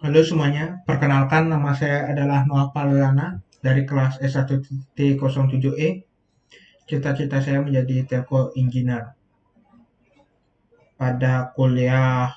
Halo semuanya, perkenalkan nama saya adalah Noah Paulana dari kelas S1T07E. Cita-cita saya menjadi telco engineer. Pada kuliah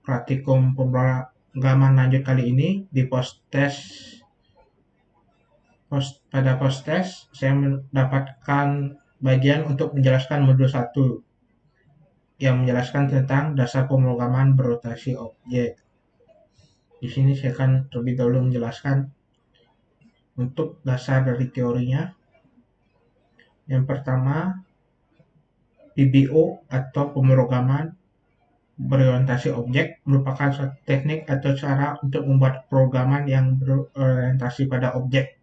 praktikum pemrograman lanjut kali ini di pada post test saya mendapatkan bagian untuk menjelaskan modul 1 yang menjelaskan tentang dasar pemrograman berotasi objek. Di sini saya akan terlebih dahulu menjelaskan untuk dasar dari teorinya. Yang pertama, PBO atau pemrograman berorientasi objek merupakan suatu teknik atau cara untuk membuat programan yang berorientasi pada objek,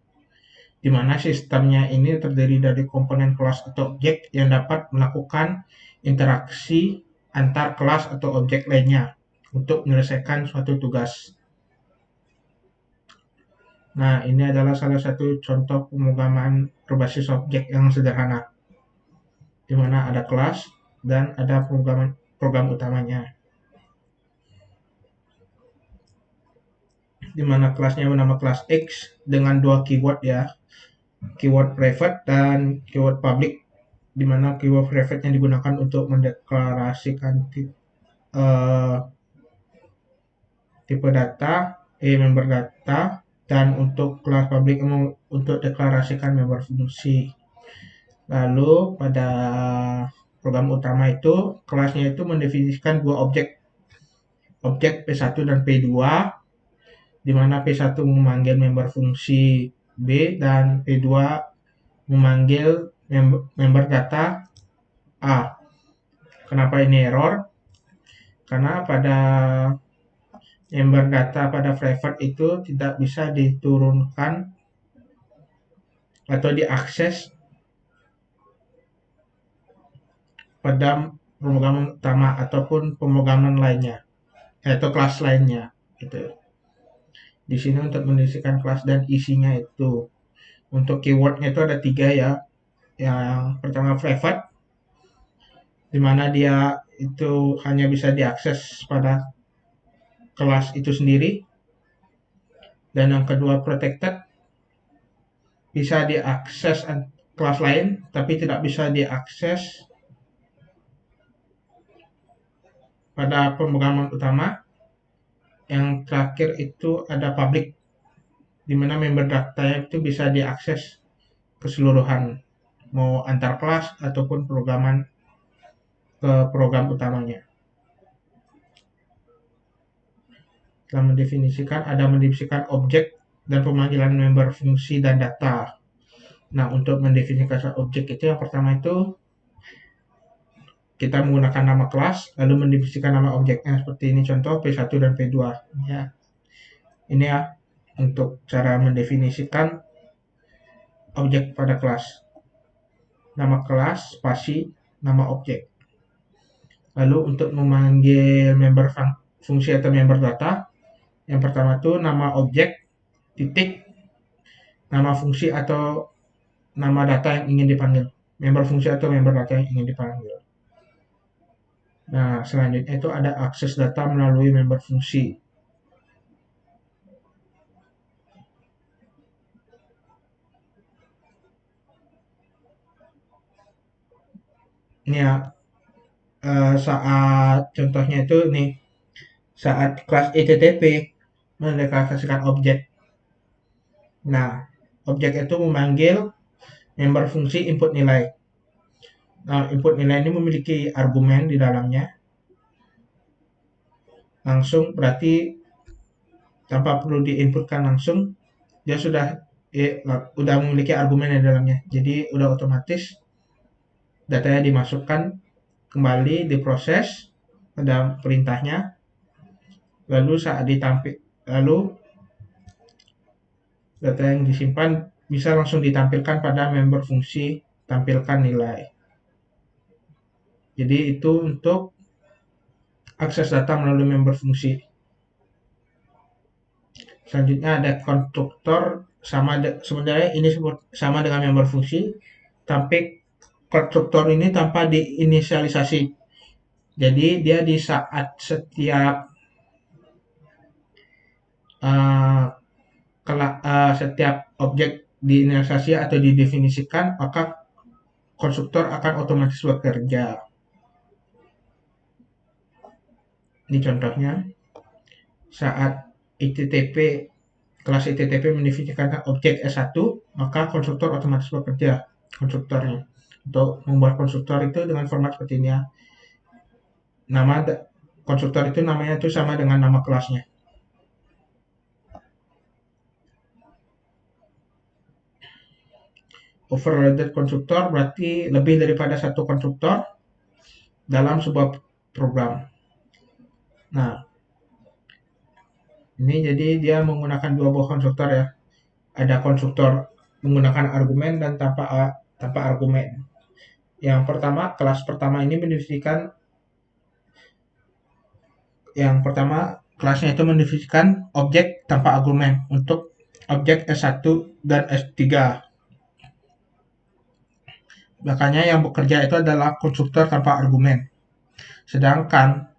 di mana sistemnya ini terdiri dari komponen kelas atau objek yang dapat melakukan interaksi antar kelas atau objek lainnya untuk menyelesaikan suatu tugas. Nah, ini adalah salah satu contoh pemrograman berbasis objek yang sederhana, di mana ada kelas dan ada program utamanya, di mana kelasnya bernama kelas X dengan dua keyword ya, keyword private dan keyword public, di mana keyword private yang digunakan untuk mendeklarasikan uh, tipe data, member data, dan untuk kelas public untuk deklarasikan member fungsi. Lalu pada program utama itu kelasnya itu mendefinisikan dua objek P1 dan P2, di mana P1 memanggil member fungsi B dan P2 memanggil member data A. Kenapa ini error? Karena pada member data pada private itu tidak bisa diturunkan atau diakses pada pemrograman utama ataupun pemrograman lainnya atau kelas lainnya gitu. Di sini untuk mendefinisikan kelas dan isinya itu untuk keywordnya itu ada 3 ya. Yang pertama private, di mana dia itu hanya bisa diakses pada kelas itu sendiri. Dan yang kedua protected, bisa diakses kelas lain tapi tidak bisa diakses pada pemrograman utama. Yang terakhir itu ada public, di mana member data itu bisa diakses keseluruhan, mau antar kelas ataupun programan ke program utamanya. Setelah mendefinisikan objek dan pemanggilan member fungsi dan data. Nah, untuk mendefinisikan objek itu yang pertama itu kita menggunakan nama kelas, lalu mendefinisikan nama objeknya seperti ini contoh P1 dan P2. Ya. Ini ya untuk cara mendefinisikan objek pada kelas. Nama kelas, spasi, nama objek. Lalu untuk memanggil member fungsi atau member data, yang pertama itu nama objek, titik, nama fungsi atau nama data yang ingin dipanggil. Member fungsi atau member data yang ingin dipanggil. Nah, selanjutnya itu ada akses data melalui member fungsi. Ini ya, saat contohnya itu nih, saat kelas HTTP mendeklarasikan objek. Nah, objek itu memanggil member fungsi input nilai. Nah, input nilai ini memiliki argumen di dalamnya. Langsung berarti tanpa perlu diinputkan langsung, dia sudah memiliki argumen di dalamnya. Jadi udah otomatis datanya dimasukkan kembali, diproses pada perintahnya, lalu data yang disimpan bisa langsung ditampilkan pada member fungsi tampilkan nilai. Jadi itu untuk akses data melalui member fungsi. Selanjutnya ada konstruktor, sebenarnya ini sama dengan member fungsi, tapi konstruktor ini tanpa diinisialisasi. Jadi dia di saat setiap uh, setiap objek diinisialisasi atau didefinisikan, maka konstruktor akan otomatis bekerja. Ini contohnya, saat ITTP kelas ITTP mendefinisikan objek S1, maka konstruktor otomatis bekerja, konstruktornya. Untuk membuat konstruktor itu dengan format seperti ini ya. Nama konstruktor itu namanya itu sama dengan nama kelasnya. Overloaded konstruktor berarti lebih daripada satu konstruktor dalam sebuah program. Nah, ini jadi dia menggunakan dua buah konstruktor ya. Ada konstruktor menggunakan argumen dan tanpa argumen. Yang pertama, kelas pertama ini mendefinisikan kelasnya itu mendefinisikan objek tanpa argumen untuk objek S1 dan S3. Makanya yang bekerja itu adalah konstruktor tanpa argumen. Sedangkan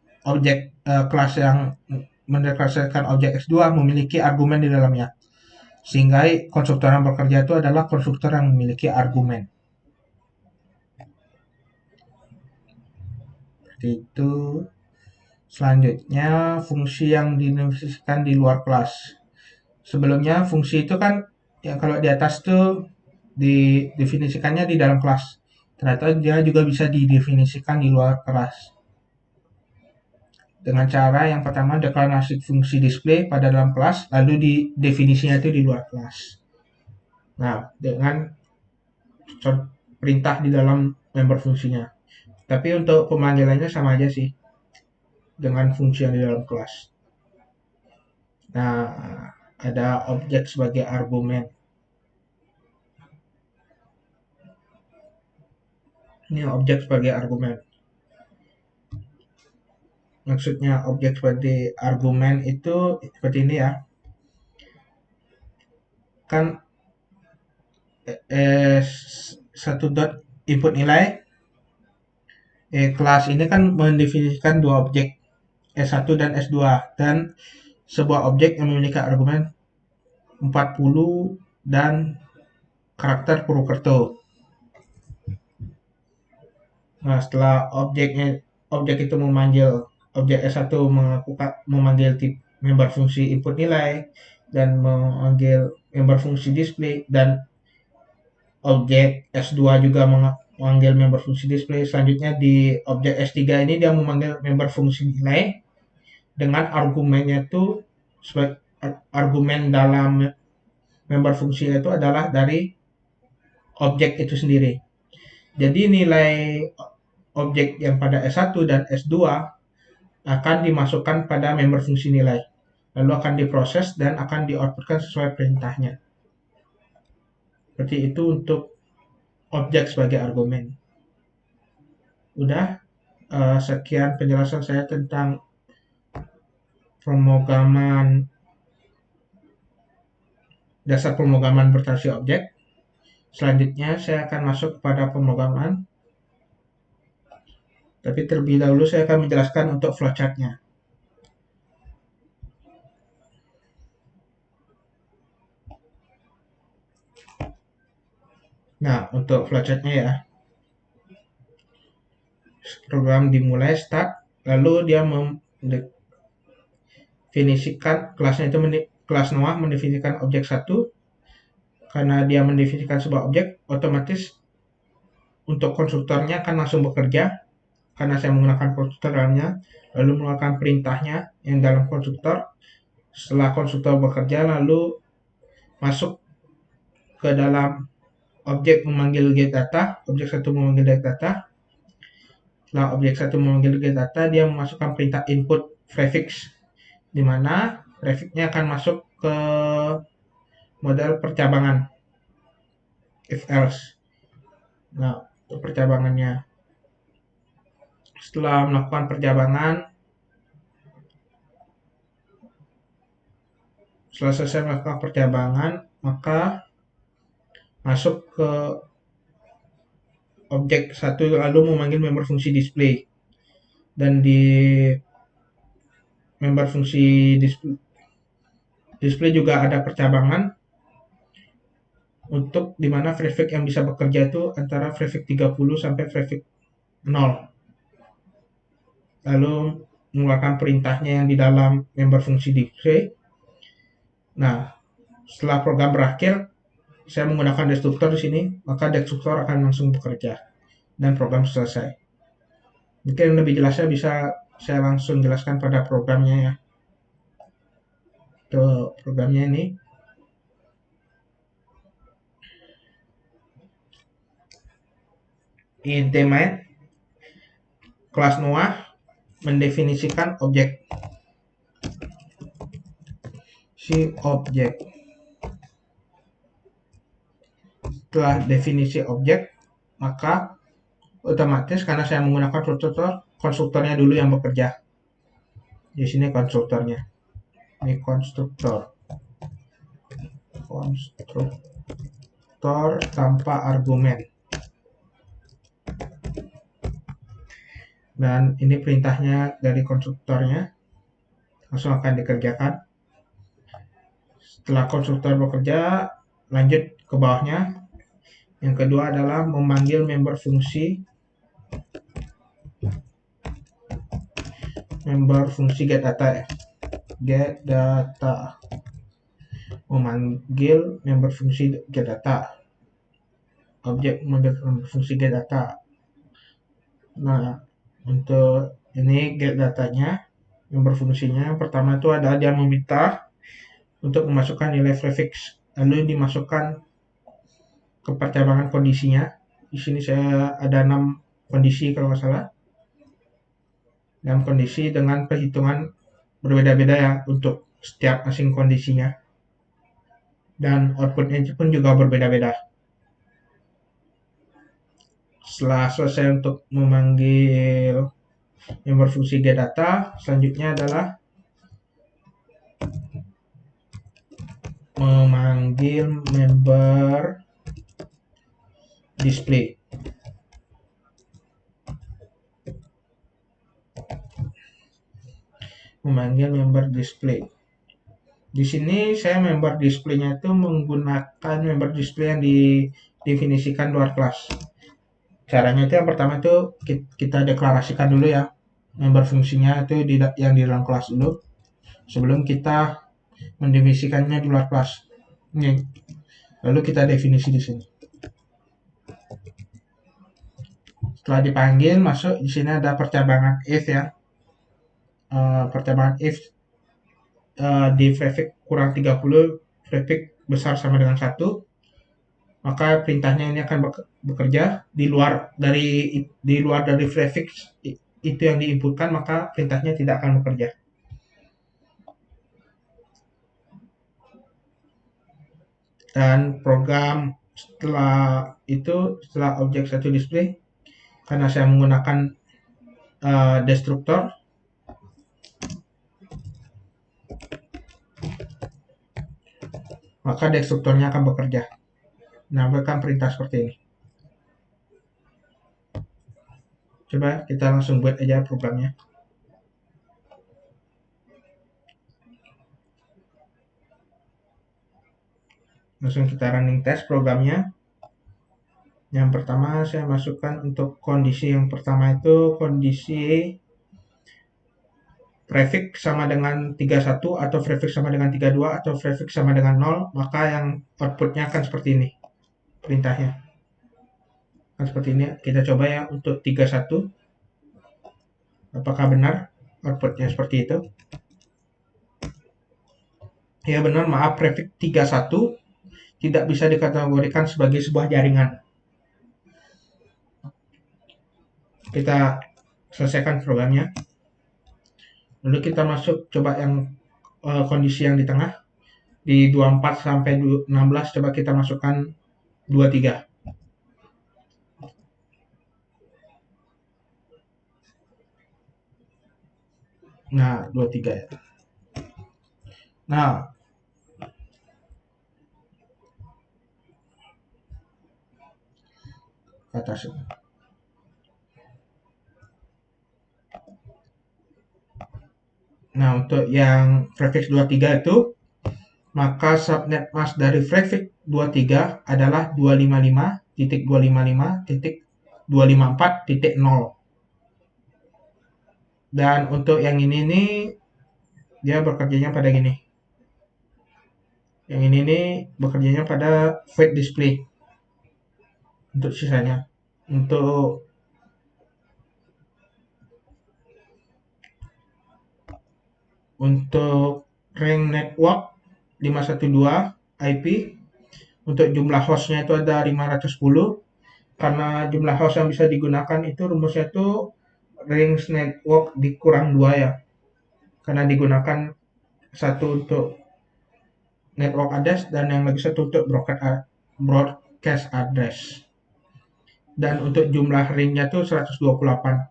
kelas yang mendeklarasikan objek S2 memiliki argumen di dalamnya. Sehingga konstruktor yang bekerja itu adalah konstruktor yang memiliki argumen. Seperti itu. Selanjutnya, fungsi yang didefinisikan di luar kelas. Sebelumnya, fungsi itu kan yang kalau di atas tuh didefinisikannya di dalam kelas. Ternyata dia juga bisa didefinisikan di luar kelas. Dengan cara yang pertama, deklarasi fungsi display pada dalam kelas, lalu di definisinya itu di luar kelas. Nah, dengan perintah di dalam member fungsinya. Tapi untuk pemanggilannya sama aja sih dengan fungsi yang di dalam kelas. Nah, ada objek sebagai argumen. Ini objek sebagai argumen. Maksudnya objek sebagai argumen itu seperti ini ya. Kan satu dot input nilai kelas ini kan mendefinisikan dua objek S1 dan S2 dan sebuah objek yang memiliki argumen 40 dan karakter Purwokerto. Nah, setelah objek itu memanggil objek S1 memanggil member fungsi input nilai dan memanggil member fungsi display dan objek S2 juga memanggil member fungsi display. Selanjutnya di objek S3 ini dia memanggil member fungsi nilai dengan argumennya itu argumen dalam member fungsi itu adalah dari objek itu sendiri. Jadi nilai objek yang pada S1 dan S2 akan dimasukkan pada member fungsi nilai. Lalu akan diproses dan akan di-outputkan sesuai perintahnya. Seperti itu untuk objek sebagai argumen. Udah, sekian penjelasan saya tentang dasar pemrograman berbasis objek. Selanjutnya saya akan masuk pada pemrograman. Tapi terlebih dahulu saya akan menjelaskan untuk flowchart-nya. Nah, untuk flowchart-nya ya. Program dimulai start, lalu dia mendefinisikan kelasnya itu kelas Noah mendefinisikan objek 1. Karena dia mendefinisikan sebuah objek, otomatis untuk konstruktornya akan langsung bekerja karena saya menggunakan konstruktor dalamnya, lalu menggunakan perintahnya yang dalam konstruktor. Setelah konstruktor bekerja, lalu masuk ke dalam objek memanggil getData, objek 1 memanggil getData. Setelah objek 1 memanggil getData, dia memasukkan perintah input prefix, di mana prefixnya akan masuk ke model percabangan if else. Nah, untuk percabangannya, setelah melakukan percabangan, setelah selesai melakukan percabangan, maka masuk ke objek 1 lalu memanggil member fungsi display. Dan di member fungsi display Display juga ada percabangan untuk dimana prefix yang bisa bekerja itu antara prefix 30 sampai prefix 0. Lalu mengeluarkan perintahnya yang di dalam member fungsi display. Nah, setelah program berakhir, saya menggunakan destruktor di sini, maka destruktor akan langsung bekerja dan program selesai. Mungkin lebih jelasnya bisa saya langsung jelaskan pada programnya ya. Untuk programnya ini, int main kelas Noah mendefinisikan objek. Si objek. Setelah definisi objek, maka otomatis karena saya menggunakan konstruktor, konstruktornya dulu yang bekerja. Di sini konstruktornya. Ini konstruktor. Konstruktor tanpa argumen. Dan ini perintahnya dari konstruktornya. Langsung akan dikerjakan. Setelah konstruktor bekerja, lanjut ke bawahnya. Yang kedua adalah memanggil member fungsi get data ya. Get data. Memanggil member fungsi get data. Objek member fungsi get data. Nah, untuk ini get datanya, member fungsinya yang pertama itu adalah dia meminta untuk memasukkan nilai prefix, lalu dimasukkan ke percabangan kondisinya. Di sini saya ada 6 kondisi kalau nggak salah. 6 kondisi dengan perhitungan berbeda-beda ya untuk setiap masing kondisinya. Dan outputnya pun juga berbeda-beda. Setelah selesai untuk memanggil member fungsi get data, selanjutnya adalah memanggil member display. Memanggil member display. Di sini saya member display-nya itu menggunakan member display yang didefinisikan luar kelas. Caranya itu yang pertama itu kita deklarasikan dulu ya member fungsinya itu yang di dalam kelas dulu sebelum kita mendefinisikannya di luar kelas. Ini. Lalu kita definisi di sini. Setelah dipanggil masuk di sini ada percabangan if ya. Percabangan if di prefix kurang 30 prefix besar sama dengan 1, maka perintahnya ini akan bekerja di luar dari prefix itu yang diinputkan, maka perintahnya tidak akan bekerja. Dan program setelah objek satu display, karena saya menggunakan destruktor, maka destruktornya akan bekerja. Menambahkan perintah seperti ini. Coba kita langsung buat aja programnya. Langsung kita running test programnya. Yang pertama saya masukkan untuk kondisi yang pertama itu kondisi prefix sama dengan 31 atau prefix sama dengan 32 atau prefix sama dengan 0, maka yang outputnya akan seperti ini perintahnya. Kan seperti ini, kita coba ya untuk 31. Apakah benar outputnya seperti itu? Ya benar, maaf, prefix 31 tidak bisa dikategorikan sebagai sebuah jaringan. Kita selesaikan programnya. Lalu kita masuk coba yang kondisi yang di tengah. Di 24 sampai 16 coba kita masukkan 23. Nah, 23 ya. Nah, ke atas. Nah, untuk yang prefix 23 itu maka subnet mask dari traffic 23 adalah 255.255.254.0. Dan untuk yang ini nih, dia bekerjanya pada gini. Yang ini nih bekerjanya pada void display. Untuk sisanya. Untuk ring network 512 IP, untuk jumlah hostnya itu ada 510. Karena jumlah host yang bisa digunakan itu rumusnya itu rings network dikurang 2 ya. Karena digunakan satu untuk network address dan yang lagi satu untuk broadcast address. Dan untuk jumlah ringnya itu 128.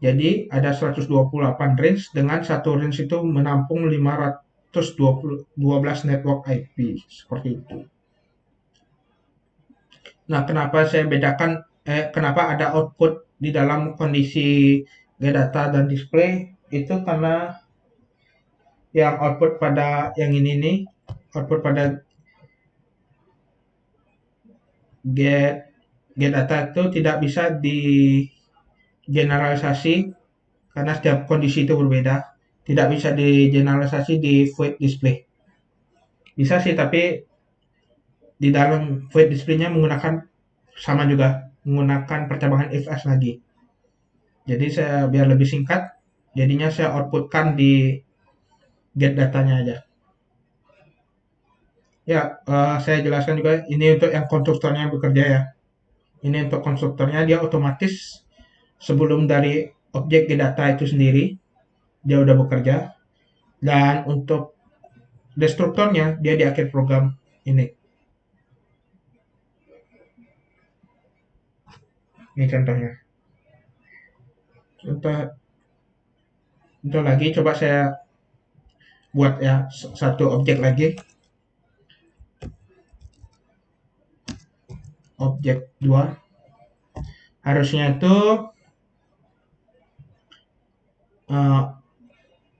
Jadi ada 128 range dengan satu range itu menampung 512 network IP seperti itu. Nah, kenapa ada output di dalam kondisi get data dan display itu karena yang output pada yang ini nih, output pada get get data itu tidak bisa digeneralisasi karena setiap kondisi itu berbeda. Tidak bisa digeneralisasi di void display. Bisa sih, tapi di dalam void display-nya menggunakan sama juga, menggunakan percabangan if else lagi. Jadi saya biar lebih singkat, jadinya saya outputkan di get datanya aja. Ya, saya jelaskan juga ini untuk yang konstruktornya bekerja ya. Ini untuk konstruktornya dia otomatis sebelum dari objek get data itu sendiri dia udah bekerja, dan untuk destruktornya dia di akhir program ini. Ini contohnya. Contoh lagi coba saya buat ya satu objek lagi. Objek 2. Harusnya itu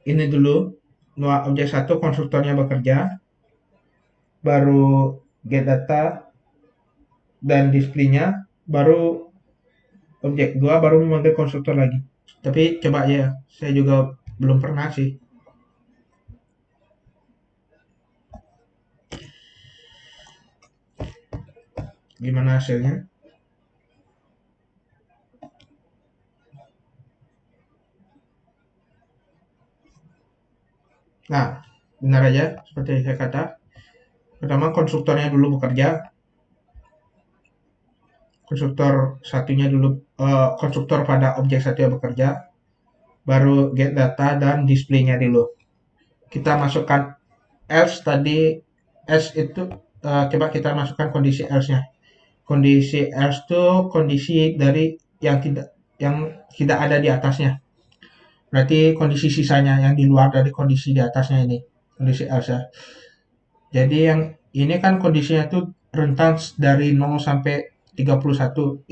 ini dulu objek 1 konstruktornya bekerja, baru get data dan displaynya, baru objek 2 baru memanggil konstruktor lagi. Tapi coba ya, saya juga belum pernah sih. Gimana hasilnya? Nah, benar aja seperti saya kata. Pertama konstruktornya dulu bekerja. Konstruktor satunya dulu konstruktor pada objek satu yang bekerja, baru get data dan displaynya dulu. Kita masukkan else tadi, else itu coba kita masukkan kondisi else-nya. Kondisi else itu kondisi dari yang tidak ada di atasnya. Berarti kondisi sisanya yang di luar dari kondisi di atasnya ini, kondisi else ya. Jadi yang ini kan kondisinya itu rentan dari 0 sampai 32.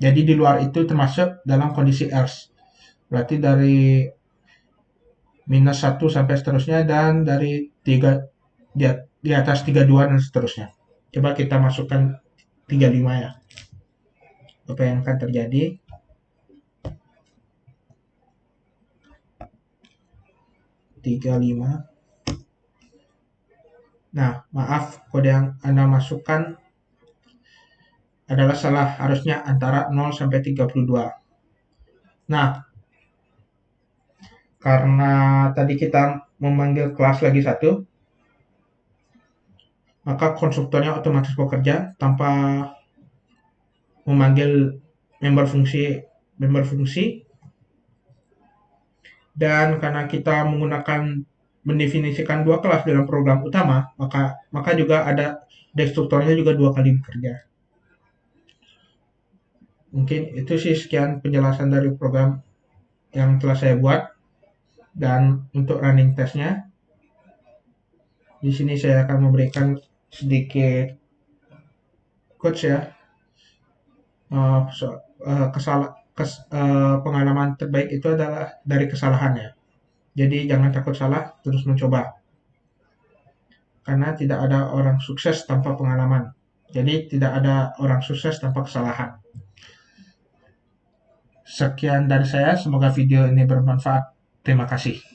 Jadi di luar itu termasuk dalam kondisi else. Berarti dari -1 sampai seterusnya, dan dari 3 di atas 32 dan seterusnya. Coba kita masukkan 35 ya. Apa yang akan terjadi? -35. Nah, maaf, kode yang Anda masukkan adalah salah, harusnya antara 0 sampai 32. Nah, karena tadi kita memanggil kelas lagi satu, maka konstruktornya otomatis bekerja tanpa memanggil member fungsi. Dan karena kita mendefinisikan dua kelas dalam program utama, maka juga ada destruktornya juga 2 kali bekerja. Mungkin itu sih sekian penjelasan dari program yang telah saya buat. Dan untuk running testnya, di sini saya akan memberikan sedikit quotes ya. Pengalaman terbaik itu adalah dari kesalahan ya. Jadi jangan takut salah, terus mencoba. karena tidak ada orang sukses tanpa pengalaman. Jadi tidak ada orang sukses tanpa kesalahan. Sekian dari saya, semoga video ini bermanfaat. Terima kasih.